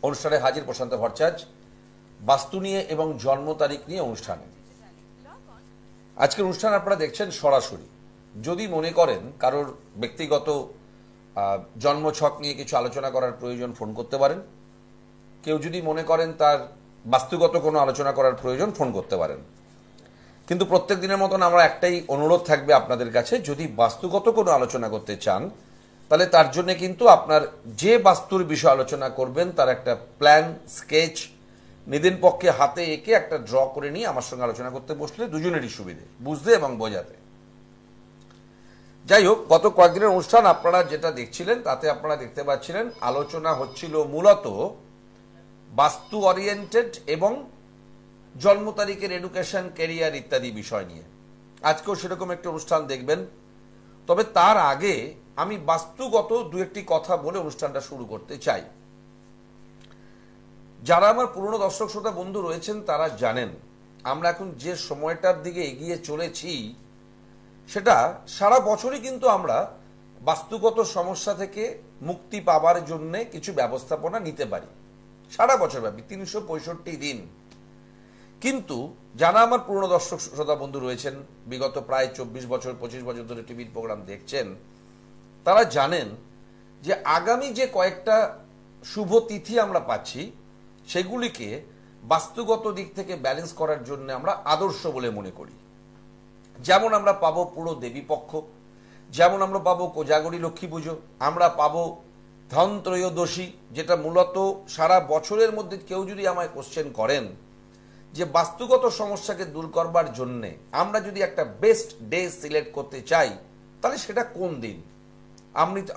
অনুষ্ঠানে হাজির প্রশান্ত ভট্টাচার্য বাস্তু নিয়ে এবং জন্ম তারিখ নিয়ে অনুষ্ঠানে। আজকের অনুষ্ঠান আপনারা দেখছেন সরাসরি। যদি মনে করেন কারোর ব্যক্তিগত জন্মছক নিয়ে কিছু আলোচনা করার প্রয়োজন, ফোন করতে পারেন। কেউ যদি মনে করেন তার বাস্তুগত কোনো আলোচনা করার প্রয়োজন, ফোন করতে পারেন। কিন্তু প্রত্যেক দিনের মতন আমরা একটাই অনুরোধ থাকবে আপনাদের কাছে, যদি বাস্তুগত কোনো আলোচনা করতে চান তাহলে তার জন্য কিন্তু আপনার যে বাস্তুর বিষয় আলোচনা করবেন তার একটা প্ল্যান, স্কেচ নিদিন পক্ষে হাতে এঁকে একটা ড্র করে নিয়ে আমার সঙ্গে আলোচনা করতে বসলে দুজনেরই সুবিধে, বুঝতে এবং বোঝাতে। যাই হোক, গত কয়েকদিনের অনুষ্ঠান আপনারা যেটা দেখছিলেন তাতে আপনারা দেখতে পাচ্ছিলেন আলোচনা হচ্ছিল মূলত বাস্তু ওরিয়েন্টেড এবং জন্ম তারিখের এডুকেশন, ক্যারিয়ার ইত্যাদি বিষয় নিয়ে। আজকেও সেরকম একটি অনুষ্ঠান দেখবেন। তবে তার আগে আমি বাস্তুগত দু একটি কথা বলে অনুষ্ঠানটা শুরু করতে চাই। যারা আমার পুরনো দর্শক শ্রোতা বন্ধু রয়েছেন তারা জানেন আমরা এখন যে সময়টার দিকে এগিয়ে চলেছি সেটা সারা বছরই কিন্তু আমরা বাস্তুগত সমস্যা থেকে মুক্তি পাবার জন্য কিছু ব্যবস্থাপনা নিতে পারি সারা বছর ব্যাপী ৩৬৫ দিন। কিন্তু যারা আমার পুরনো দর্শক শ্রোতা বন্ধু রয়েছেন, বিগত প্রায় ২৪ বছর ২৫ বছর ধরে টিভির প্রোগ্রাম দেখছেন, তারা জানেন যে আগামী যে কয়েকটা শুভ তিথি আমরা পাচ্ছি সেগুলিকে বাস্তুগত দিক থেকে ব্যালেন্স করার জন্য আমরা আদর্শ বলে মনে করি। যেমন আমরা পাবো পুরো দেবীপক্ষ, যেমন আমরা পাবো কোজাগরী লক্ষ্মী পুজো, আমরা পাবো ধনত্রয়োদশী, যেটা মূলত সারা বছরের মধ্যে কেউ যদি আমায় কোশ্চেন করেন যে বাস্তুগত সমস্যাকে দূর করবার জন্যে আমরা যদি একটা বেস্ট ডে সিলেক্ট করতে চাই তাহলে সেটা কোন দিন,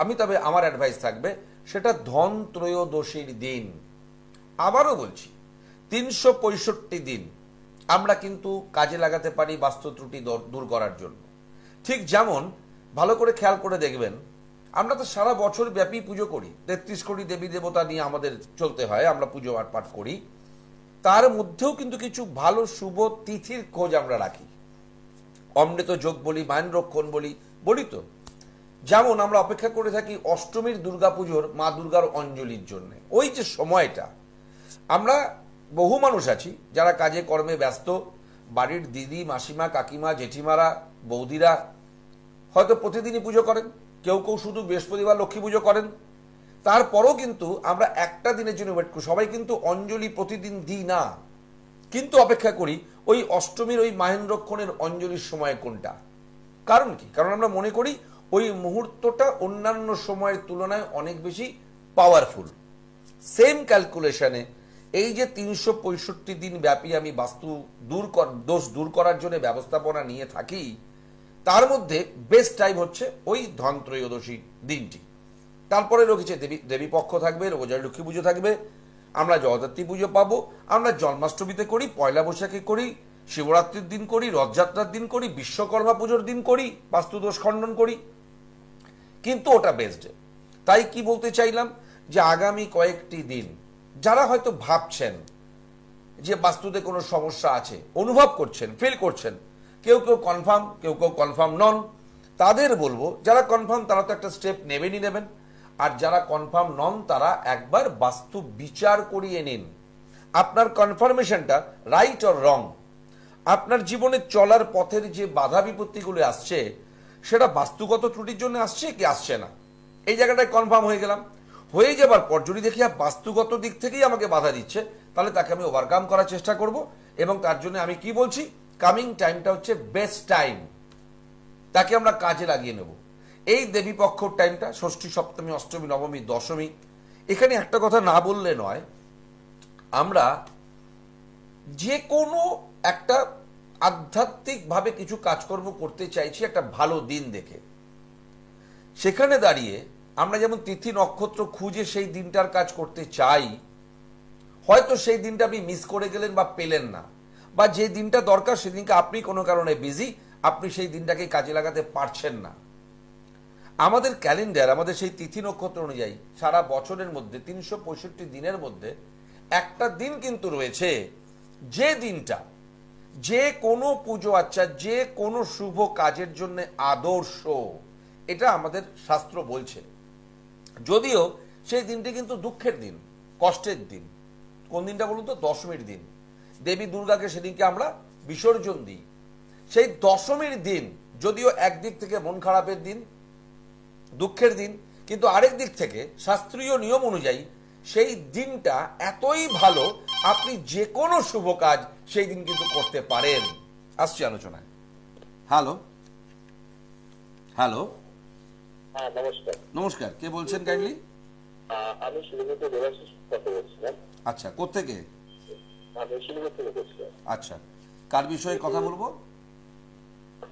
আমি তবে আমার অ্যাডভাইস থাকবে সেটা ধনত্রয়োদশীর দিন। আবারও বলছি, ৩৬৫ দিন আমরা কিন্তু কাজে লাগাতে পারি বাস্তু ত্রুটি দূর করার জন্য। ঠিক যেমন ভালো করে খেয়াল করে দেখবেন, আমরা তো সারা বছর ব্যাপী পুজো করি, ৩৩ কোটি দেবী দেবতা নিয়ে আমাদের চলতে হয়, আমরা পুজো পাঠ করি। তার মধ্যেও কিন্তু কিছু ভালো শুভ তিথির খোঁজ আমরা রাখি। অমৃত যোগ বলি, মায়নরক্ষণ বলি তো। যেমন আমরা অপেক্ষা করে থাকি অষ্টমীর দুর্গাপুজোর মা দুর্গার অঞ্জলির জন্য। ওই যে সময়টা আমরা বহু মানুষ আছি যারা কাজে কর্মে ব্যস্ত, বাড়ির দিদি, মাসিমা, কাকিমা, জেঠিমারা, বৌদিরা হয়তো প্রতিদিনই পুজো করেন, কেউ কেউ শুধু বৃহস্পতিবার লক্ষ্মী পুজো করেন। তারপরও কিন্তু আমরা একটা দিনের জন্য ওয়েট করি, সবাই কিন্তু অঞ্জলি প্রতিদিন দিই না, কিন্তু অপেক্ষা করি ওই অষ্টমীর ওই মাহেন্দ্রক্ষণের অঞ্জলির সময় কোনটা। কারণ কি? কারণ আমরা মনে করি ওই মুহূর্তটা অন্যান্য সময়ের তুলনায় অনেক বেশি পাওয়ারফুল। সেম ক্যালকুলেশনে এই যে ৩৬৫ দিন ব্যাপী আমি বাস্তু দোষ দূর করার জন্য ব্যবস্থাপনা নিয়ে থাকি, তার মধ্যে বেস্ট টাইম হচ্ছে ওই ধনত্রয়োদশী দিনটি। তারপরে রয়েছে দেবী পক্ষ থাকবে, রোজার লক্ষ্মী পুজো থাকবে, আমরা জগদ্ধাত্রী পুজো পাবো, আমরা জন্মাষ্টমীতে করি, পয়লা বৈশাখে করি, শিবরাত্রির দিন করি, রথযাত্রার দিন করি, বিশ্বকর্মা পুজোর দিন করি, বাস্তুদোষ খণ্ডন করি, কিন্তু ওটা বেস্ট ডে। তাই কি বলতে চাইলাম যে আগামী কয়েকটি দিন যারা হয়তো ভাবছেন যে বাস্তুতে কোনো সমস্যা আছে, অনুভব করছেন, ফিল করছেন, কেউ কেউ কনফার্ম, কেউ কেউ কনফার্ম নন, তাদের বলবো যারা কনফার্ম তারা তো একটা স্টেপ নেবেন, আর যারা কনফার্ম নন তারা একবার বাস্তু বিচার করিয়ে নিন। আপনার কনফার্মেশনটা রাইট অর রং, আপনার জীবনে চলার পথের যে বাধা বিপত্তিগুলো আসছে সেটা বাস্তুগত ত্রুটির জন্য আসছে কি আসছে না, এই জায়গাটায় কনফার্ম হয়ে গেলাম। হয়ে যাবার পর যদি দেখি বাস্তুগত দিক থেকেই আমাকে বাধা দিচ্ছে, তাহলে তাকে আমি ওভারকাম করার চেষ্টা করব। এবং তার জন্য আমি কি বলছি, কামিং টাইমটা হচ্ছে বেস্ট টাইম, তাকে আমরা কাজে লাগিয়ে নেব। এই দেবীপক্ষ টাইমটা ষষ্ঠী, সপ্তমী, অষ্টমী, নবমী, দশমী, এখানে একটা কথা না বললে নয়, আমরা যে কোনো একটা আধ্যাত্মিকভাবে কিছু কাজকর্ম করতে চাইছি একটা ভালো দিন দেখে। সেখানে দাঁড়িয়ে আমরা যেমন তিথি নক্ষত্র খুঁজে সেই দিনটার কাজ করতে চাই, হয়তো সেই দিনটা আপনি মিস করে গেলেন বা পেলেন না, বা যে দিনটা দরকার সেদিনকে আপনি কোনো কারণে বিজি, আপনি সেই দিনটাকে কাজে লাগাতে পারছেন না। আমাদের ক্যালেন্ডার, আমাদের সেই তিথি নক্ষত্র অনুযায়ী সারা বছরের মধ্যে ৩৬৫ দিনের মধ্যে একটা দিন কিন্তু রয়েছে যে দিনটা যে কোনো পুজো আচ্ছা, যে কোনো শুভ কাজের জন্য আদর্শ, এটা আমাদের শাস্ত্র বলছে। যদিও সেই দিনটি কিন্তু দুঃখের দিন, কষ্টের দিন। কোন দিনটা বলুন তো? দশমীর দিন। দেবী দুর্গাকে সেদিনকে আমরা বিসর্জন দিই। সেই দশমীর দিন যদিও একদিক থেকে মন খারাপের দিন, দুঃখের দিন, কিন্তু আরেক দিক থেকে শাস্ত্রীয় নিয়ম অনুযায়ী সেই দিনটা এতই ভালো, আপনি যে কোনো শুভ কাজ সেই দিন কিন্তু করতে পারেন। আসছি আলোচনায়। হ্যালো হ্যালো, হ্যাঁ নমস্কার। নমস্কার, কে বলছেন কাইন্ডলি? আমি শিলিগুড়ি দেবাশিস কথা বলছিলাম। আচ্ছা, কোত্থেকে? আমি শিলিগুড়ি থেকে বলছিলাম। আচ্ছা, কার বিষয়ে কথা বলবো?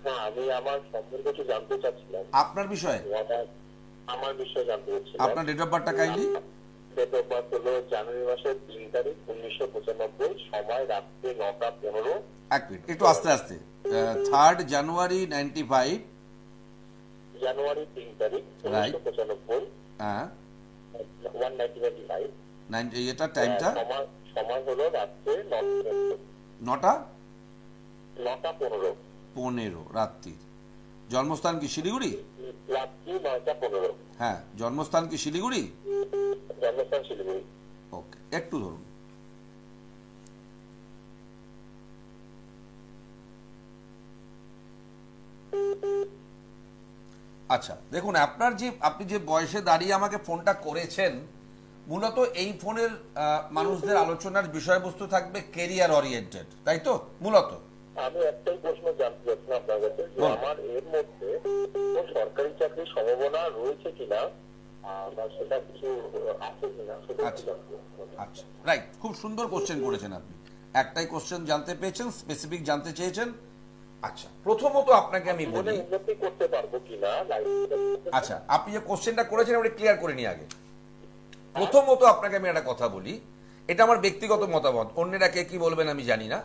হ্যাঁ, আমি আমার সম্পর্কে একটু জানতে চাচ্ছিলাম। আপনার বিষয়ে? আমার বিষয়ে জানতে চাচ্ছিলাম। আপনার ডেট অফ বার্থটা কাইন্ডলি? ডেট অফ বার্থ হলো জানুয়ারি মাসের 3 তারিখ 1995, সময় রাত্রি 9টা 15। এক মিনিট, একটু আস্তে আস্তে। 3 জানুয়ারি 95। জানুয়ারি 3 তারিখ 1995। হ্যাঁ, 1995। এটা টাইমটা? সময় হলো রাত্রে 9টা 9টা 15 রাত্রি। জন্মস্থান কি শিলিগুড়ি? রাত্রি 9টা 15। হ্যাঁ, জন্মস্থান কি শিলিগুড়ি? জন্মস্থান শিলিগুড়ি। ওকে, একটু ধরুন। আচ্ছা দেখুন, আপনি যে বয়সে দাঁড়িয়ে আমাকে ফোনটা করেছেন, মূলত এই ফোনের মানুষদের আলোচনার বিষয়বস্তু থাকবে কেরিয়ার ওরিয়েন্টেড, তাই তো? মূলত আমি একটাই প্রশ্ন জানতে চাচ্ছিলাম আপনার কাছে, যে আমার এর মধ্যে সরকারি চাকরির সম্ভাবনা রয়েছে কিনা, বা সেটা কিছু আছে কিনা সেটা জানতে। আচ্ছা, রাইট, খুব সুন্দর কোশ্চেন করেছেন আপনি। একটাই কোশ্চেন জানতে পেয়েছেন, স্পেসিফিক জানতে চেয়েছেন। আচ্ছা, প্রথমত আপনাকে আমি বলি উন্নতি করতে পারবো কিনা। আচ্ছা, আপনি যে কোশ্চেনটা করেছেন ওটা ক্লিয়ার করে নিই আগে। প্রথমত আপনাকে আমি একটা কথা বলি, এটা আমার ব্যক্তিগত মতামত, অন্যরা কে কি বলবেন আমি জানি না।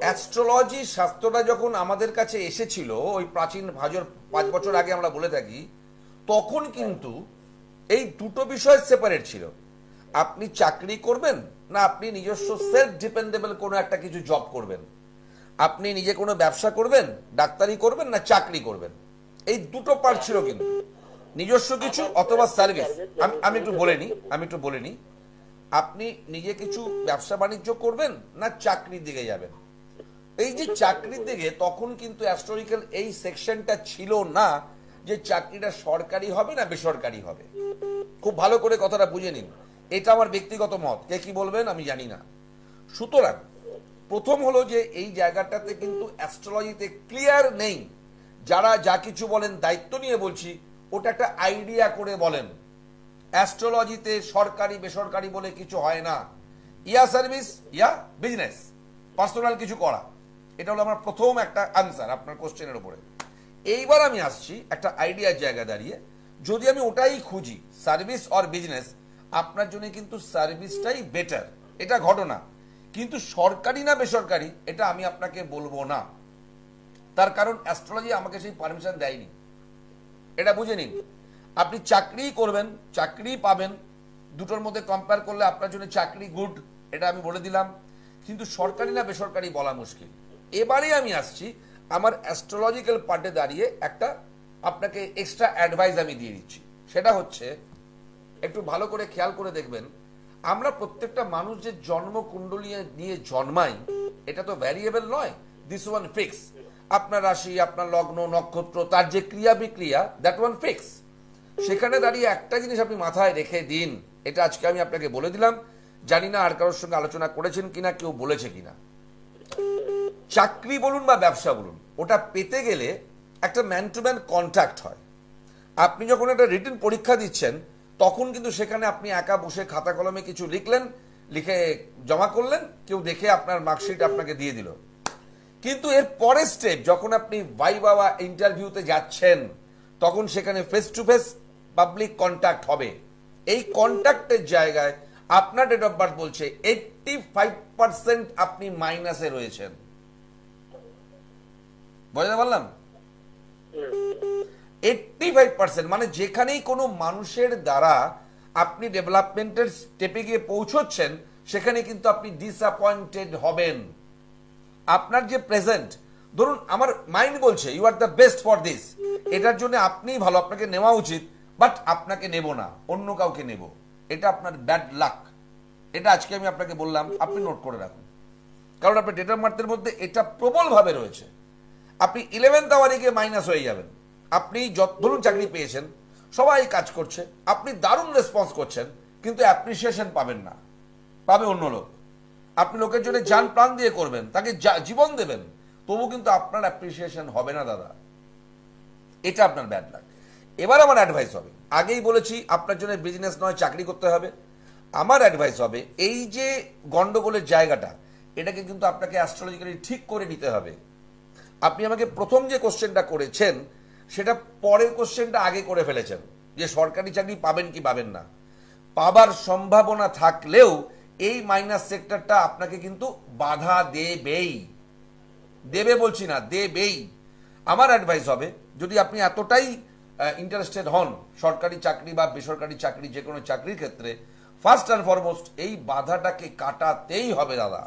অ্যাস্ট্রোলজি শাস্ত্রটা যখন আমাদের কাছে এসেছিল ওই প্রাচীন 5 বছর আগে আমরা বলে থাকি, তখন কিন্তু এই দুটো বিষয় সেপারেট ছিল। আপনি চাকরি করবেন না আপনি নিজস্ব সেলফ ডিপেন্ডেবল কোনো একটা কিছু জব করবেন, আপনি নিজে কোনো ব্যবসা করবেন, ডাক্তারি করবেন না চাকরি করবেন, এই দুটো পার্ট ছিল কিন্তু। নিজস্ব কিছু অথবা সার্ভিস। আমি একটু বলে নিই, আপনি নিজে কিছু ব্যবসা বাণিজ্য করবেন না চাকরির দিকে যাবেন। এই যে চাকরির দিকে, তখন কিন্তু অ্যাস্ট্রোলজিক্যাল এই সেকশনটা ছিল না যে চাকরিটা সরকারি হবে না বেসরকারি হবে। খুব ভালো করে কথাটা বুঝে নিন, এটা আমার ব্যক্তিগত মত, কে কি বলবেন আমি জানি না। সুতরাং প্রথম হলো যে এই জায়গাটাতে কিন্তু অ্যাস্ট্রোলজিতে ক্লিয়ার নেই। যারা যা কিছু বলেন দায়িত্ব নিয়ে বলছি, ওটা একটা আইডিয়া করে বলেন। অ্যাস্ট্রোলজিতে সরকারি বেসরকারি বলে কিছু হয় না। ইয়া সার্ভিস ইয়া বিজনেস, পার্সোনাল কিছু করা, এটা হলো আমার প্রথম একটা আনসার আপনার কোশ্চেনের উপরে। এইবার আমি আসছি একটা আইডিয়ার জায়গা দাঁড়িয়ে, যদি আমি ওটাই খুঁজি সার্ভিস অর বিজনেস, আপনার জন্য কিন্তু সার্ভিসটাই বেটার, এটা ঘটনা। কিন্তু সরকারি না বেসরকারি এটা আমি আপনাকে বলবো না, তার কারণ অ্যাস্ট্রোলজি আমাকে সেই পারমিশন দেয়নি। এটা বুঝে নিন, আপনি চাকরি করবেন, চাকরি পাবেন, দুটোর মধ্যে কম্পেয়ার করলে আপনার জন্য চাকরি গুড, এটা আমি বলে দিলাম। কিন্তু সরকারি না বেসরকারি বলা মুশকিল। এবারে আমি আসছি আমার অ্যাস্ট্রোলজিক্যাল পার্টে দাঁড়িয়ে একটা আপনাকে এক্সট্রা অ্যাডভাইস আমি দিয়ে দিচ্ছি। সেটা হচ্ছে, একটু ভালো করে খেয়াল করে দেখবেন, আমরা প্রত্যেকটা মানুষ যে জন্ম কুণ্ডলী নিয়ে জন্মাই, এটা তো ভ্যারিয়েবল নয়, দিস ওয়ান ফিক্স। আপনার রাশি, আপনার লগ্ন, নক্ষত্র, তার যে ক্রিয়া বিক্রিয়া, দ্যাট ওয়ান ফিক্স। সেখানে দাঁড়িয়ে একটা জিনিস আপনি মাথায় রেখে দিন, এটা আজকে আমি আপনাকে বলে দিলাম, জানি না আর কারোর সঙ্গে আলোচনা করেছেন কিনা, কেউ বলেছে কিনা। চাকরি বলুন বা ব্যবসা বলুন, ওটা পেতে গেলে একটা ম্যান টু ম্যান কন্ট্যাক্ট হয়। আপনি যখন একটা রিটেন পরীক্ষা দিচ্ছেন, তখন কিন্তু সেখানে আপনি একা বসে খাতা কলমে কিছু লিখলেন, লিখে জমা করলেন, কেউ দেখে আপনার মার্কশিট আপনাকে দিয়ে দিল। কিন্তু এর পরের স্টেপ, যখন আপনি ভাইভা বা ইন্টারভিউতে যাচ্ছেন, তখন সেখানে face to face public contact হবে। এই কন্ট্যাক্টের জায়গায় আপনার ডেট অফ বার্থ বলছে 85% আপনি মাইনাসে রয়েছেন। বুঝতে পারলাম? 85% মানে যেখানেই কোনো মানুষের দ্বারা আপনি ডেভেলপমেন্টের স্টেপে গিয়ে পৌঁছচ্ছেন, সেখানে কিন্তু আপনি ডিসঅ্যাপয়েন্টেড হবেন। আপনার যে প্রেজেন্ট, ধরুন আমার মাইন্ড বলছে you are the best for this, এটার জন্য আপনি ভালো, আপনাকে নেওয়া উচিত, বাট আপনাকে নেব না, অন্য কাউকে নেব, এটা আপনার ব্যাড লাক। এটা আজকে আমি আপনাকে বললাম, আপনি নোট করে রাখুন, কারণ আপনার ডেট অফ বার্থের মধ্যে এটা প্রবলভাবে রয়েছে। আপনি 11th আওয়ারে গিয়ে মাইনাস হয়ে যাবেন। আপনি ধরুন চাকরি পেয়েছেন, সবাই কাজ করছে, আপনি দারুণ রেসপন্স করছেন, কিন্তু অ্যাপ্রিসিয়েশন পাবেন না, পাবে অন্য লোক। আপনি লোকের জন্য জান প্রাণ দিয়ে করবেন, তাকে জীবন দেবেন, তবু কিন্তু আপনার অ্যাপ্রিসিয়েশন হবে না দাদা। এটা আপনার ব্যাড লাক। এবার আমার অ্যাডভাইস হবে, আগেই বলেছি আপনার জন্য বিজনেস নয় চাকরি করতে হবে। আমার অ্যাডভাইস হবে এই যে গন্ডগোলের জায়গাটা, এটাকে কিন্তু আপনাকে অ্যাস্ট্রোলজিক্যালি ঠিক করে নিতে হবে। আপনি আমাকে প্রথম যে কোশ্চেনটা করেছেন সেটা পরের কোশ্চেনটা আগে করে ফেলেছেন, যে সরকারি চাকরি পাবেন কি পাবেন না। পাবার সম্ভাবনা থাকলেও এই মাইনাস সেক্টরটা আপনাকে কিন্তু বাধা দেবেই, দেবে বলছি না, দেবেই। আমার অ্যাডভাইস হবে, যদি আপনি এতটাই ইন্টারেস্টেড হন সরকারি চাকরি বা বেসরকারি চাকরি, যে কোনো চাকরির ক্ষেত্রে, ফার্স্ট অ্যান্ড ফরমোস্ট এই বাধাটাকে কাটাতেই হবে দাদা।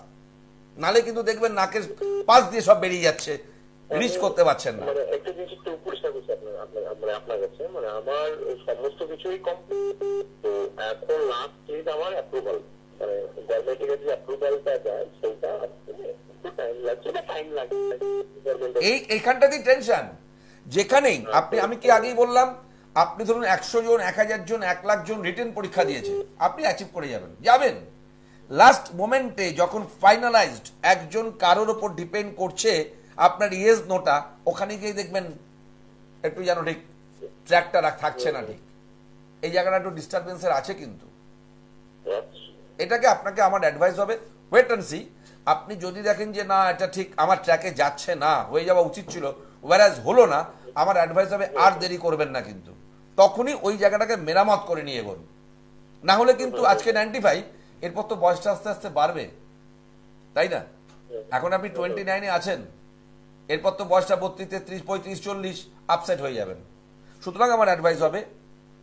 নালে কিন্তু দেখবেন নাকের পাশ দিয়ে সব বেরিয়ে যাচ্ছে, রিচ করতে পারছেন না। একটা জিনিস একটু পরিষ্কার করছি আপনার কাছে, আমার সমস্ত কিছুই কমপ্লিট। তো এখন লাস্ট স্টেজ আমার অ্যাপ্রুভাল, গভর্নমেন্ট থেকে যে অ্যাপ্রুভালটা দেয় সেটা একটু টাইম লাগছে, টাইম লাগছে। এইখানটাতেই টেনশন, যেখানেই আপনি, আমি কি আগেই বললাম, আপনি ধরুন 100 জন, 1000 জন, 1 লাখ জন রিটেন পরীক্ষা দিয়েছে, আপনি অ্যাচিভ করে যাবেন। লাস্ট মোমেন্টে যখন ফাইনালাইজড, একজন কারোর ওপর ডিপেন্ড করছে আপনার ইয়েস নোটা, ওখানে গিয়ে দেখবেন একটু যেন ঠিক ট্র্যাকটা থাকছে না, ঠিক এই জায়গাটা একটু ডিস্টারবেন্সের আছে। কিন্তু এটাকে আপনাকে আমার অ্যাডভাইস হবে, ওয়েট অ্যান্ড সি। আপনি যদি দেখেন যে না এটা ঠিক আমার ট্র্যাকে যাচ্ছে না, হয়ে যাওয়া উচিত ছিল, ওয়ারাজ হলো না, আমার অ্যাডভাইস হবে আর দেরি করবেন না, কিন্তু তখনই ওই জায়গাটাকে মেরামত করে নিয়ে এগোন। না হলে কিন্তু আজকে 95, এরপর তো বয়সটা আস্তে আস্তে বাড়বে, তাই না? এখন আপনি 29-এ আছেন, এরপর তো বয়সটা 32, 33, 35, 40 আপসেট হয়ে যাবেন। সুতরাং আমার অ্যাডভাইস হবে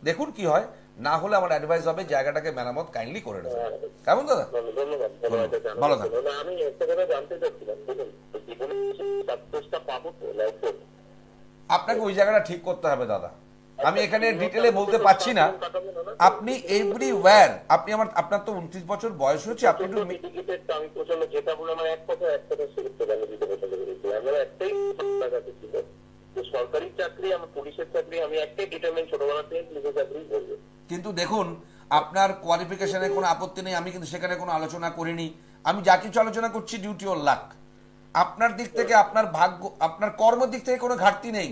দেখুন কি হয়, না হলে আমার অ্যাডভাইস হবে জায়গাটাকে মেরামত কাইন্ডলি করে নেবেন। কেমন দাদা? ভালো থাকুন। আমি একটা কথা জানতে চাচ্ছিলাম, আপনাকে ওই জায়গাটা ঠিক করতে হবে দাদা, আমি এখানে ডিটেলে বলতে পারছি না। আপনি এভরিওয়্যার, আপনি আপনার তো 29 বছর বয়স হচ্ছে, আপনি একটু আমি প্রচন্ড যেটা বলে আমার এক কথা দিতে পছন্দ করেছি। আমার একটাই ছিল যে সরকারি চাকরি, আমার পুলিশের চাকরি, আমি একটাই ডিটারমেন্ট ছোটবেলা থেকে পুলিশের চাকরি করবো। কিন্তু দেখুন, আপনার কোয়ালিফিকেশনে কোনো আপত্তি নেই, আমি কিন্তু সেখানে কোনো আলোচনা করিনি। আমি যা কিছু আলোচনা করছি ডিউটি ওর লাক। আপনার দিক থেকে, আপনার ভাগ্য, আপনার কর্মের দিক থেকে কোনো ঘাটতি নেই।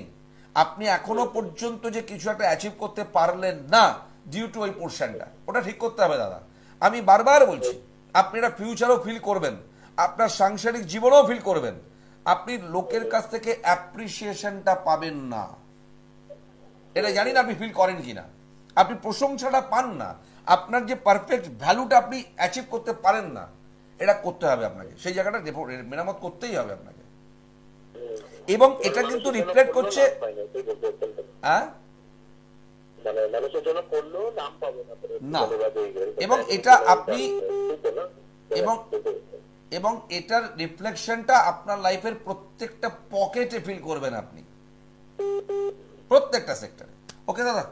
আপনি এখনো পর্যন্ত যে কিছু একটা অ্যাচিভ করতে পারলেন না ডিউ টু ওই পোর্শনটা, ওটা ঠিক করতে হবে দাদা। আমি বারবার বলছি, আপনি এটা ফিউচারও ফিল করবেন, আপনার সাংসারিক জীবনেও ফিল করবেন, আপনি লোকের কাছ থেকে অ্যাপ্রিসিয়েশনটা পাবেন না। এটা জানি না আপনি ফিল করেন কিনা, আপনি প্রশংসাটা পান না, আপনার যে পারফেক্ট ভ্যালুটা আপনি অ্যাচিভ করতে পারেন না, এটা করতে হবে আপনাকে, সেই জায়গাটা মেরামত করতেই হবে আপনাকে। এবং এটা কিন্তু রিফ্লেক্ট করছে, হ্যাঁ না, এবং এটা আপনি, এবং এটার রিফ্লেকশনটা আপনার লাইফের প্রত্যেকটা পকেটে ফিল করবেন আপনি, প্রত্যেকটা সেক্টরে। ওকে দাদা,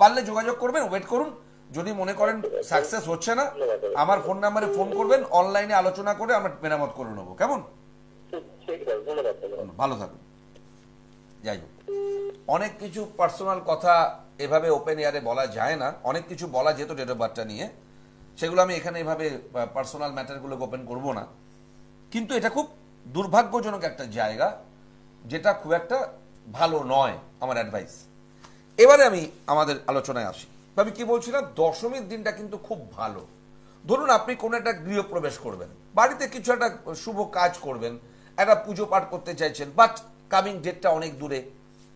পারলে যোগাযোগ করবেন, ওয়েট করুন। যদি মনে করেন সাকসেস হচ্ছে না, আমার ফোন নাম্বারে ফোন করবেন, অনলাইনে আলোচনা করে আমরা মেরামত করে নেবো। কেমন? ভালো থাকুন। যাই হোক, অনেক কিছু পার্সোনাল কথা এভাবে ওপেন এয়ারে বলা যায় না, অনেক কিছু বলা যেত ডেট অফ বার্থটা নিয়ে, সেগুলো আমি এখানে এভাবে পার্সোনাল ম্যাটারগুলোকে ওপেন করবো না। কিন্তু এটা খুব দুর্ভাগ্যজনক একটা জায়গা, যেটা খুব একটা ভালো নয়, আমার অ্যাডভাইস। এবারে আমি আমাদের আলোচনায় আসি। আমি কি বলছিলাম, দশমীর দিনটা কিন্তু খুব ভালো। ধরুন আপনি কোনো একটা গৃহপ্রবেশ করবেন, বাড়িতে কিছু একটা শুভ কাজ করবেন, একটা পুজো পাঠ করতে চাইছেন, বাট কামিং ডেটটা অনেক দূরে,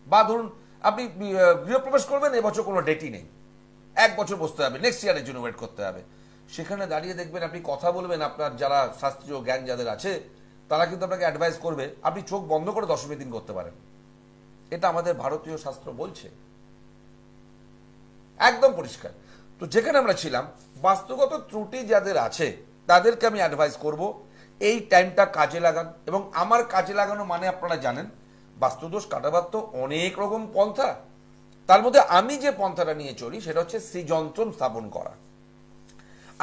বা ধরুন আপনি গৃহপ্রবেশ করবেন, এবছর কোনো ডেটই নেই, 1 বছর বসতে হবে, নেক্সট ইয়ারের জন্য ওয়েট করতে হবে। সেখানে দাঁড়িয়ে দেখবেন, আপনি কথা বলবেন, আপনার যারা শাস্ত্রীয় জ্ঞান যাদের আছে তারা কিন্তু আপনাকে অ্যাডভাইস করবে আপনি চোখ বন্ধ করে দশমীর দিন করতে পারেন। এটা আমাদের ভারতীয় শাস্ত্র বলছে, একদম পরিষ্কার। তো যেখানে আমরা ছিলাম, বাস্তুগত ত্রুটি যাদের আছে তাদেরকে আমি অ্যাডভাইস করব এই টাইমটা কাজে লাগান। এবং আমার কাজে লাগানো মানে আপনারা জানেন, বাস্তুদোষ কাটাবার তো অনেক রকম পন্থা, তার মধ্যে আমি যে পন্থাটা নিয়ে চলি সেটা হচ্ছে শ্রীযন্ত্রম স্থাপন করা।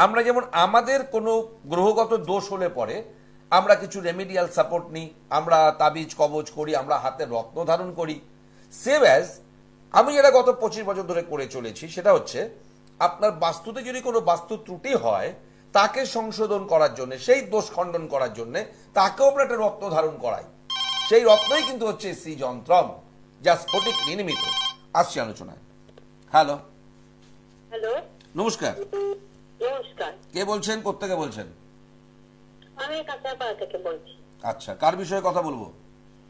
আমরা যেমন আমাদের কোনো গ্রহগত দোষ হলে পরে আমরা কিছু রেমিডিয়াল সাপোর্ট নিই, আমরা তাবিজ কবচ করি, আমরা হাতে রত্ন ধারণ করি। সেম অ্যাজ আমি যেটা গত 25 বছর ধরে করে চলেছি সেটা হচ্ছে আপনার বাস্তুতে যদি কোনো বাস্তু ত্রুটি হয় তাকে সংশোধন করার জন্য, সেই দোষ খণ্ডন করার জন্য তাকেও আমরা একটা রত্ন ধারণ করাই। সেই রত্নই কিন্তু হচ্ছে শ্রীযন্ত্রম, যা স্ফটিক নির্মিত। আসছি আলোচনায়। হ্যালো, হ্যালো, নমস্কার। নমস্কার। কে বলছেন, কোত্থেকে বলছেন? আমি কাঁচাপাড়া থেকে বলছি। আচ্ছা, কার বিষয়ে কথা বলবো?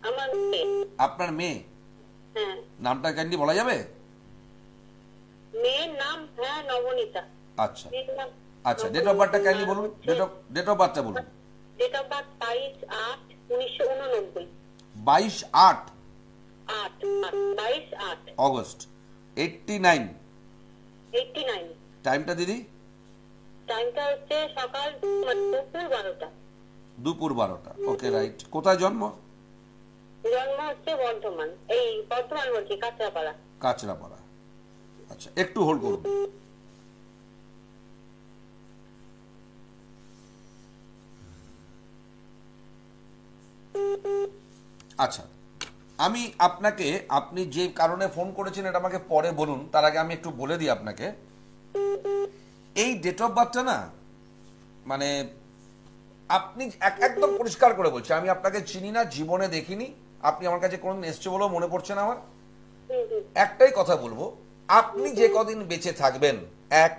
আমার মেয়ে। আপনার মেয়ে? হ্যাঁ। নামটা ক্যান্ডি বলা যাবে? মেয়ের নাম হ্যাঁ নবনীতা। আচ্ছা আচ্ছা, ডেট অফ বার্থটা ক্যান্ডি বলুন। ডেট অফ বার্থটা বলুন। Date of birth 22/8/1989। 22/8 22/8 অগস্ট 89। 89। টাইমটা দিদি? টাইমটা হচ্ছে সকাল দুপুর 12টা। দুপুর 12টা। ওকে, রাইট। কোথায় জন্ম? জন্ম হচ্ছে বর্ধমান, এই বর্ধমান বলছি, কাঁচরাপাড়া। কাঁচরাপাড়া। আচ্ছা, একটু হোল্ড করুন। আচ্ছা, আমি আপনাকে, আপনি যে কারণে ফোন করেছেন এটা আমাকে পরে বলুন, তার আগে আমি একটু বলে দিই আপনাকে। এই ডেট অফ বার্থটা না, মানে আপনি একদম পরিষ্কার করে বলছি, আমি আপনাকে চিনি না, জীবনে দেখিনি, আপনি আমার কাছে কোনদিন এসছে বলেও মনে পড়ছে না আমার। একটাই কথা বলবো, আপনি যে কদিন বেঁচে থাকবেন, এক,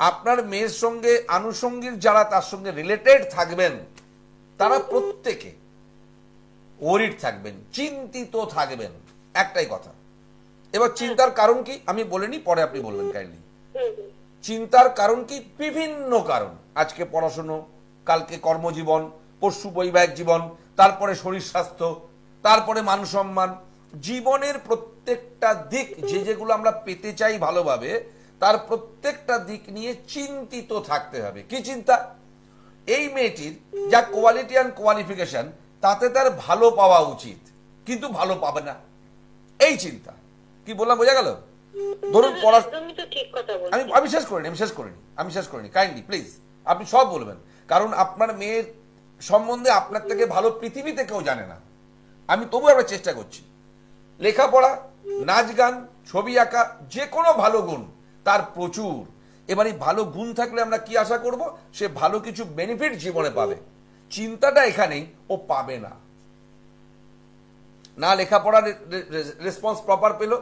আপনার মেয়ের সঙ্গে আনুষঙ্গিক যারা তার সঙ্গে রিলেটেড থাকবেন তারা প্রত্যেকে ওরিড থাকবেন, চিন্তিত থাকবেন। একটাই কথা। এবার চিন্তার কারণ কি আমি বলিনি, পরে আপনি বলবেন কাইন্ডলি। চিন্তার কারণ কি? বিভিন্ন কারণ। আজকে পড়াশুনো, কালকে কর্মজীবন, পরশু বৈবাহিক জীবন, তারপরে শরীর স্বাস্থ্য, তারপরে মান সম্মান, জীবনের প্রত্যেকটা দিক যেগুলো আমরা পেতে চাই ভালোভাবে, তার প্রত্যেকটা দিক নিয়ে চিন্তিত থাকতে হবে। কি চিন্তা? এই মেয়েটির যা কোয়ালিটি অ্যান্ড কোয়ালিফিকেশন তাতে তার ভালো পাওয়া উচিত, কিন্তু ভালো পাবে না, এই চিন্তা। কি বললাম, বোঝা গেল? ধরুন আমি শেষ করিনি কাইন্ডলি প্লিজ, আপনি সব বলবেন, কারণ আপনার মেয়ের সম্বন্ধে আপনার থেকে ভালো পৃথিবীতে কেউ জানে না। আমি তবু একটা চেষ্টা করছি। লেখাপড়া, নাচ গান, ছবি আঁকা, যে কোনো ভালো গুণ তার প্রচুর। এবার এই ভালো গুণ থাকলে আমরা কি আশা করব? সে ভালো কিছু বেনিফিট জীবনে পাবে। চিন্তাটা এখানেই, ও পাবে না। না লেখাপড়ার রেসপন্স প্রপার পেল,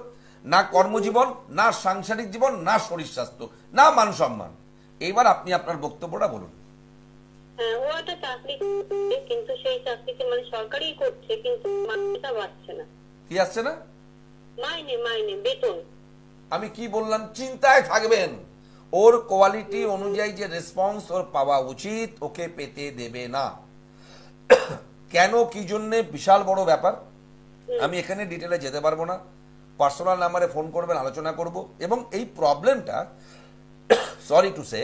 না কর্মজীবন, না সাংসারিক জীবন, না শরীর স্বাস্থ্য, না মান সম্মান। এইবার আপনি আপনার বক্তব্যটা বলুন। হ্যাঁ, ও একটা চাকরি করছে, কিন্তু সেই চাকরিতে মানে সরকারি করছে, কিন্তু মাইনেটা বাড়ছে না। কি আসছে না? মাইনে বেতন। আমি কি বললাম? চিন্তায় থাকবেন। ওর কোয়ালিটি অনুযায়ী যে রেসপন্স ওর পাওয়া উচিত ওকে পেতে দেবে না। কেন, কি জন্যে, বিশাল বড় ব্যাপার। আমি এখানে ডিটেলে যেতে পারবো না। পার্সোনাল নাম্বারে ফোন করবেন, আলোচনা করব। এবং এই প্রবলেমটা সরি টু সে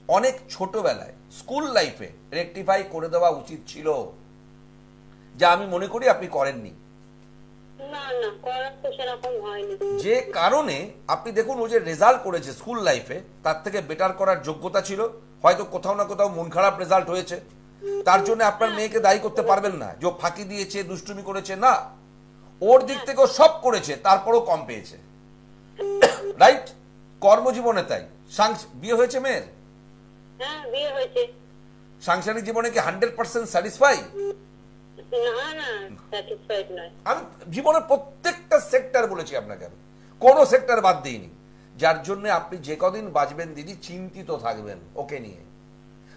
অনেক ছোটবেলায় স্কুল লাইফে রেকটিফাই করে দেওয়া উচিত ছিল, যা আমি মনে করি আপনি করেননি। যে কারণে আপনি দেখুন, ও যে রেজাল্ট করেছে স্কুল লাইফে তার থেকে বেটার করার যোগ্যতা ছিল। হয়তো কোথাও না কোথাও মন খারাপ রেজাল্ট হয়েছে, তার জন্য আপনার মেয়েকে দায়ী করতে পারবেন না যে ফাঁকি দিয়েছে, দুষ্টুমি করেছে। না, ওর দিক থেকে সব করেছে, তারপরও কম পেয়েছে। রাইট? কর্মজীবনে তাই। বিয়ে হয়েছে মেয়ের? হ্যাঁ, বিয়ে হয়েছে। সাংসারিক জীবনে কি 100% স্যাটিসফাই? আমি জীবনের প্রত্যেকটা সেক্টর বলেছি আপনাকে, আমি কোনো সেক্টর বাদ দিইনি। যার জন্য আপনি যে কদিন বাঁচবেন দিদি চিন্তিত থাকবেন ওকে নিয়ে।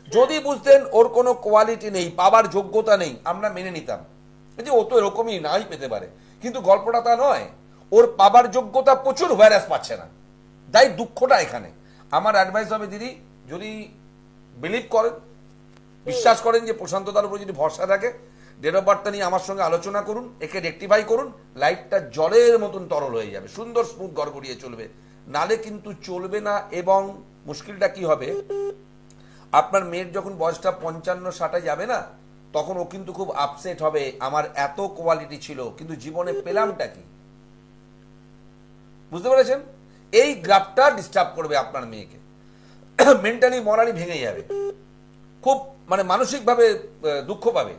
যদি বুঝতেন ওর কোনো কোয়ালিটি নেই, পাওয়ার যোগ্যতা নেই, আমরা মেনে নিতাম যে ও তো এরকমই নাই পেতে পারে, কিন্তু গল্পটা তা নয়। ওর পাওয়ার যোগ্যতা প্রচুর, ভাইরাস পাচ্ছে না, তাই দুঃখটা এখানে। আমার অ্যাডভাইস হবে দিদি, যদি বিলিভ করেন, বিশ্বাস করেন যে প্রশান্ত দার উপর যদি ভরসা থাকে, ডেট অফ বার্থটা নিয়ে আমার সঙ্গে আলোচনা করুন, একে রেকটিফাই করুন, লাইফটা জলের মতন তরল হয়ে যাবে, সুন্দর স্মুথ গড়গড়িয়ে চলবে। নালে কিন্তু চলবে না। এবং মুশকিলটা কি হবে, আপনার মেয়ের যখন বয়সটা 55-60 যাবে না, তখন ও কিন্তু খুব আপসেট হবে, আমার এত কোয়ালিটি ছিল কিন্তু জীবনে পেলামটা কি। বুঝতে পেরেছেন? এই গ্রাফটা ডিস্টার্ব করবে আপনার মেয়েকে, মেন্টালি মরালি ভেঙে যাবে, খুব মানে মানসিকভাবে দুঃখ পাবে।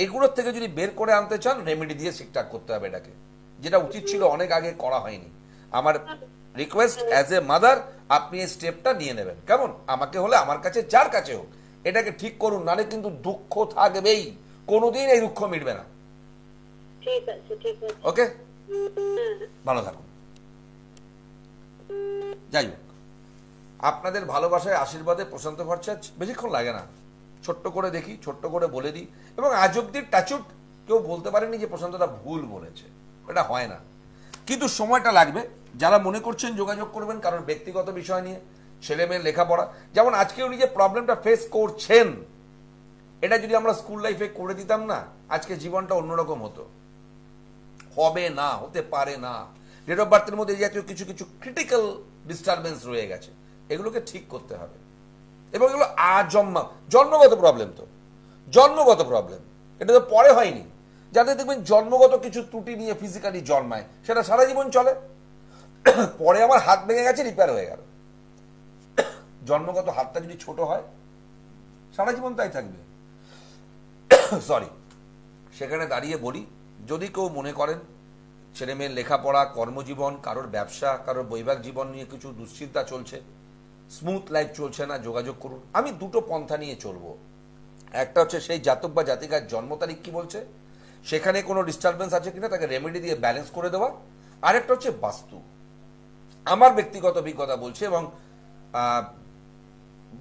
এগুলোর থেকে যদি বের করে আনতে চান, রেমেডি দিয়ে ঠিকঠাক করতে হবে এটাকে, যেটা উচিত ছিল অনেক আগে করা হয়নি। আমার রিকোয়েস্ট অ্যাজ এ মাদার, আপনি এই স্টেপটা নিয়ে নেবেন, কেমন? আমাকে হলে আমার কাছে, যার কাছে হোক, এটাকে ঠিক করুন, নালে কিন্তু দুঃখ থাকবেই, কোনোদিন এই দুঃখ মিটবে না। ঠিক আছে, ঠিক আছে। ওকে, ভালো থাকুন। যাই হোক, আপনাদের ভালোবাসায় আশীর্বাদে প্রশান্ত ভট্টাচার্য বেশিক্ষণ লাগে না, ছোট্ট করে দেখি, ছোট্ট করে বলে দিই, এবং আজ অব্দি টাচুট কেউ বলতে পারেনি যে প্রশান্তটা ভুল বলেছে, এটা হয় না, কিন্তু সময়টা লাগবে। যারা মনে করছেন যোগাযোগ করবেন, কারণ ব্যক্তিগত বিষয় নিয়ে, ছেলে মেয়ের লেখাপড়া, যেমন আজকে উনি যে প্রবলেমটা ফেস করছেন, এটা যদি আমরা স্কুল লাইফে করে দিতাম না, আজকে জীবনটা অন্যরকম হতো। হবে না, হতে পারে না। ডেট অফ বার্থের মধ্যে এই জাতীয় কিছু কিছু ক্রিটিক্যাল ডিস্টারবেন্স রয়ে গেছে, এগুলোকে ঠিক করতে হবে। এবং এগুলো জন্মগত প্রবলেম, তো জন্মগত প্রবলেম, এটা তো পরে হয়নি। যাদের দেখবেন জন্মগত কিছু ত্রুটি নিয়ে ফিজিক্যালি জন্মায়, সেটা সারা জীবন চলে। পরে আমার হাত ভেঙে গেছে, রিপেয়ার হয়ে গেল। জন্মগত হাতটা যদি ছোট হয়, সারা জীবন তাই থাকবে। সরি, সেখানে দাঁড়িয়ে বলি, যদি কেউ মনে করেন ছেলে মেয়ের লেখাপড়া, কর্মজীবন, কারোর ব্যবসা, কারোর বৈবাহিক জীবন নিয়ে কিছু দুশ্চিন্তা চলছে, স্মুথ লাইফ চলছে না, যোগাযোগ করুন। আমি দুটো পন্থা নিয়ে চলবো। একটা হচ্ছে সেই জাতক বা জাতিকার জন্ম তারিখ কি বলছে, সেখানে কোনো ডিস্টারবেন্স আছে কিনা তাকে রেমেডি দিয়ে ব্যালেন্স করে দেওয়া। আরেকটা হচ্ছে বাস্তু। আমার ব্যক্তিগত অভিজ্ঞতা বলছে, এবং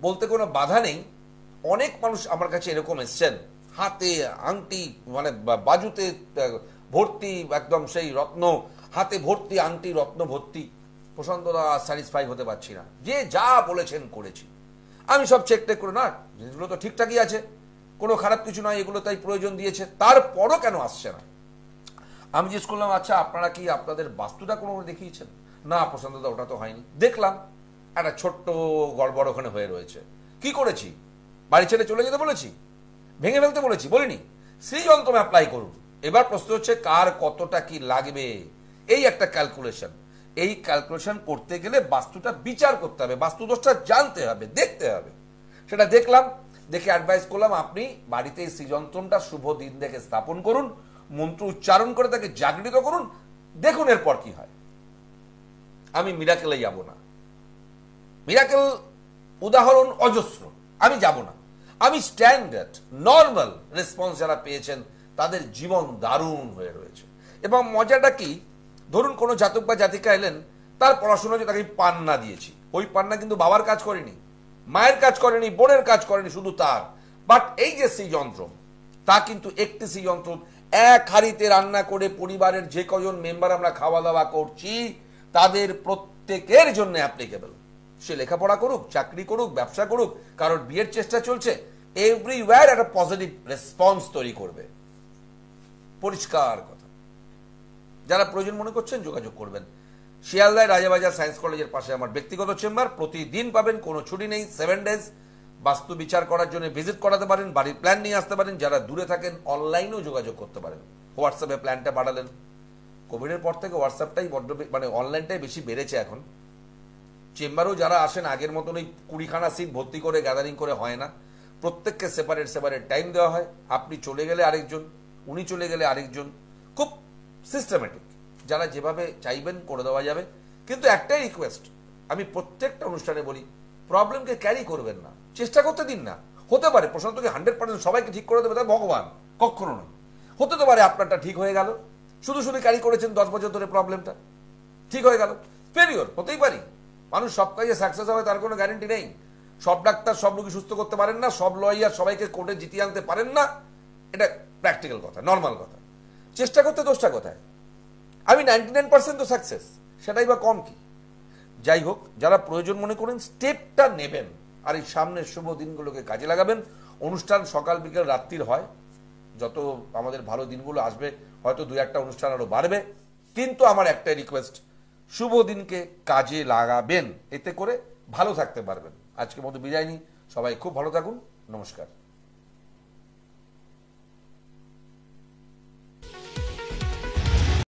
বলতে কোনো বাধা নেই, অনেক মানুষ আমার কাছে এরকম এসছেন, হাতে আংটি, মানে বাজুতে ভর্তি একদম সেই রত্ন, হাতে ভর্তি আংটি, রত্ন ভর্তি, প্রশান্তদা স্যাটিসফাই হতে পারছি না, যে যা বলেছেন করেছি। আমি সব চেক টেক করে, না জিনিসগুলো তো ঠিকঠাকই আছে, কোনো খারাপ কিছু নয়, এগুলো তাই প্রয়োজন দিয়েছে, তারপরও কেন আসছে না? আমি জিজ্ঞেস করলাম, আচ্ছা আপনারা কি আপনাদের বাস্তুটা কোনো দেখিয়েছেন? না প্রশান্তদা, ওটা তো হয়নি। দেখলাম একটা ছোট্ট গড়বড় ওখানে হয়ে রয়েছে। কি করেছি? বাড়ি ছেড়ে চলে যেতে বলেছি, ভেঙে ফেলতে বলেছি, বলিনি। শ্রীযন্ত্রম অ্যাপ্লাই করুন। এবার প্রশ্ন হচ্ছে কার কতটা কি লাগবে, এই একটা ক্যালকুলেশন। এই ক্যালকুলেশন করতে গেলে বাস্তুটা বিচার করতে হবে, বাস্তুদোষটা জানতে হবে, দেখতে হবে। সেটা দেখলাম, দেখে অ্যাডভাইস করলাম আপনি বাড়িতে এই শ্রীযন্ত্রমটা শুভ দিন দেখে স্থাপন করুন, মন্ত্র উচ্চারণ করে তাকে জাগৃত করুন, দেখুন এরপর কি হয়। আমি মিরাকেলে যাব না, মিরাকেল উদাহরণ অজস্র, আমি যাব না। আমি স্ট্যান্ডার্ড নর্মাল রেসপন্স যারা পেয়েছেন তাদের জীবন দারুণ হয়ে রয়েছে। এবং মজাটা কি, ধরুন কোনো জাতক বা জাতিকা এলেন, তার পড়াশোনা যে তাকে পান্না দিয়েছি, ওই পান্না কিন্তু বাবার কাজ করেনি, মায়ের কাজ করেনি, বোনের কাজ করেনি, শুধু তার। বাট এই যে শ্রীযন্ত্র, তা কিন্তু একটি শ্রীযন্ত্র এক হাঁড়িতে রান্না করে পরিবারের যে কজন মেম্বার আমরা খাওয়া দাওয়া করছি তাদের প্রত্যেকের জন্য অ্যাপ্লিকেবল। সে লেখাপড়া করুক, চাকরি করুক, ব্যবসা করুক, কারোর বিয়ের চেষ্টা চলছে, এভরিওয়্যার একটা পজিটিভ রেসপন্স তৈরি করবে। পরিষ্কার কথা। যারা প্রয়োজন মনে করছেন যোগাযোগ করবেন। শিয়ালদায় রাজাবাজার সায়েন্স কলেজের পাশে আমার ব্যক্তিগত চেম্বার, প্রতিদিন পাবেন, কোনো ছুটি নেই, 7 ডেজ। বাস্তু বিচার করার জন্য ভিজিট করাতে পারেন, বাড়ির প্ল্যান নিয়ে আসতে পারেন। যারা দূরে থাকেন অনলাইনেও যোগাযোগ করতে পারেন। হোয়াটসঅ্যাপে প্ল্যানটা বাড়ালেন। কোভিডের পর থেকে হোয়াটসঅ্যাপটাই বড্ড, মানে অনলাইনটাই বেশি বেড়েছে এখন। চেম্বারেও যারা আসেন আগের মতন ওই 20খানা সিট ভর্তি করে গ্যাদারিং করে হয় না, প্রত্যেককে সেপারেট সেপারেট টাইম দেওয়া হয়। আপনি চলে গেলে আরেকজন, উনি চলে গেলে আরেকজন, খুব সিস্টেমেটিক। যারা যেভাবে চাইবেন করে দেওয়া যাবে। কিন্তু একটাই রিকোয়েস্ট, আমি প্রত্যেকটা অনুষ্ঠানে বলি, প্রবলেমকে ক্যারি করবেন না, চেষ্টা করতে দিন না। হতে পারে প্রশান্তকে 100% সবাইকে ঠিক করে দেবে তাই ভগবান, কখনো নয়। হতে তো পারে আপনারটা ঠিক হয়ে গেল, শুধু শুধু ক্যারি করেছেন 10 বছর ধরে, প্রবলেমটা ঠিক হয়ে গেল। ফেলিওর হতেই পারি, মানুষ সব কাজে সাকসেস হবে তার কোনো গ্যারেন্টি নেই। সব ডাক্তার সব রোগী সুস্থ করতে পারেন না, সব লয়ার সবাইকে কোর্টে জিতিয়ে আনতে পারেন না, এটা প্র্যাকটিক্যাল কথা, নর্মাল কথা। চেষ্টা করতে দোষটা কোথায়? আমি 99% তো সাকসেস, সেটাই বা কম কি? যাই হোক, যারা প্রয়োজন মনে করেন স্টেপটা নেবেন, আর এই সামনের শুভ দিনগুলোকে কাজে লাগাবেন। অনুষ্ঠান সকাল বিকেল রাত্রির হয়, যত আমাদের ভালো দিনগুলো আসবে হয়তো 2-1টা অনুষ্ঠান আরো বাড়বে। কিন্তু আমার একটাই রিকোয়েস্ট, শুভ দিনকে কাজে লাগাবেন, এতে করে ভালো থাকতে পারবেন। আজকের মতো বিদায় নিই, সবাই খুব ভালো থাকুন, নমস্কার।